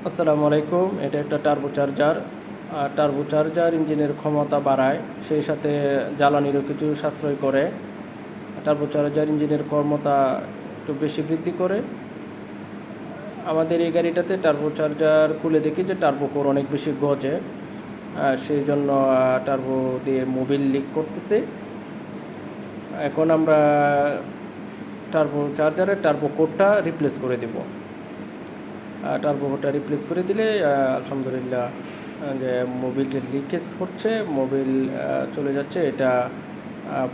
আসসালামু আলাইকুম। এটা একটা টার্বো চার্জার। টার্বো চার্জার ইঞ্জিনের ক্ষমতা বাড়ায়, সেই সাথে জ্বালানিরও কিছু সাশ্রয় করে। টার্বো চার্জার ইঞ্জিনের ক্ষমতা একটু বেশি বৃদ্ধি করে। আমাদের এই গাড়িটাতে টার্বো চার্জার খুলে দেখি যে টার্বো কোর অনেক বেশি গজে। সেই জন্য টার্বো দিয়ে মোবিল লিক করতেছে। এখন আমরা টার্বো চার্জারের টার্বো কোরটা রিপ্লেস করে দেব। টার্বো কোরটা রিপ্লেস করে দিলে আলহামদুলিল্লাহ যে মোবিল যে লিকেজ হচ্ছে, মোবিল চলে যাচ্ছে, এটা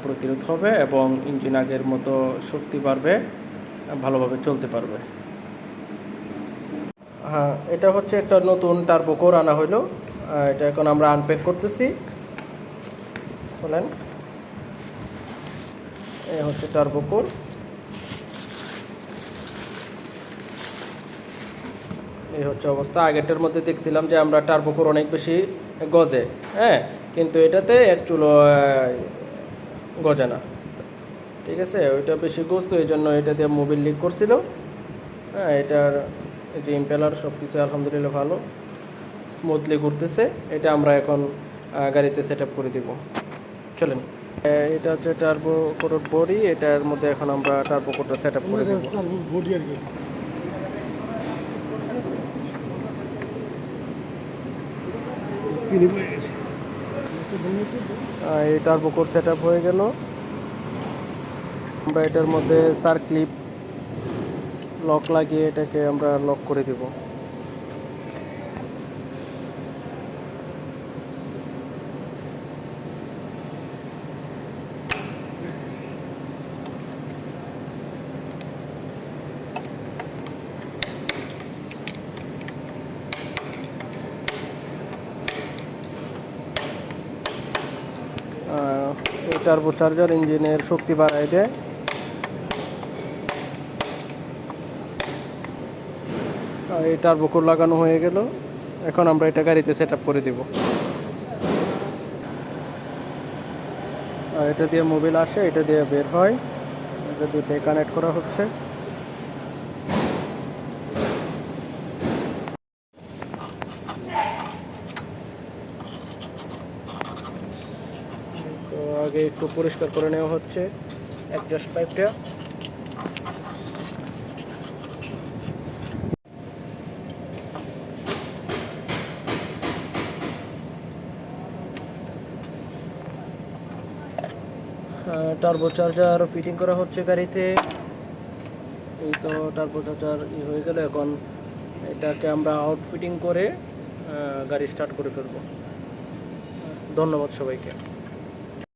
প্রতিরোধ হবে এবং ইঞ্জিন আগের মতো শক্তি বাড়বে, ভালোভাবে চলতে পারবে। হ্যাঁ, এটা হচ্ছে একটা নতুন টার্বো কোর আনা হলো। এটা এখন আমরা আনপ্যাক করতেছি। বলেন, এই হচ্ছে টার্বো কোর। এই হচ্ছে অবস্থা। আগেরটার মধ্যে দেখছিলাম যে আমরা টার্বো কোর অনেক বেশি গজে, হ্যাঁ, কিন্তু এটাতে এক চুলো গজে না। ঠিক আছে, ওইটা বেশি গজতো, এই জন্য এটা দিয়ে মোবিল লিক করছিল। হ্যাঁ, এটার যে ইম্পেলার সব কিছু আলহামদুলিল্লাহ ভালো, স্মুথলি ঘুরতেছে। এটা আমরা এখন গাড়িতে সেট আপ করে দিব। চলেন, এটা হচ্ছে টার্বো কোরের বডি। এটার মধ্যে এখন আমরা টার্বো কোরটা সেট আপ করে দেব। এই টার্বো কোর সেট আপ হয়ে গেল। আমরা এটার মধ্যে সার্ক্লিপ লক লাগিয়ে এটাকে আমরা লক করে দেব। এই টার্বো চার্জার ইঞ্জিনের শক্তি বাড়ায় দেয়। এই টার্বো কোর লাগানো হয়ে গেল। এখন আমরা এটা গাড়িতে সেট আপ করে দেব। আর এটা দিয়ে মোবিল আসে, এটা দিয়ে বের হয়, এটা দুটোই কানেক্ট করা হচ্ছে। তো আগে একটু পরিষ্কার করে নেওয়া হচ্ছে অ্যাডজাস্ট পাইপটা। টার্বো চার্জার ফিটিং করা হচ্ছে গাড়িতে। এই তো টার্বো চার্জার হয়ে গেল। এখন এটাকে আমরা আউট ফিটিং করে গাড়ি স্টার্ট করে ফেলবো। ধন্যবাদ সবাইকে।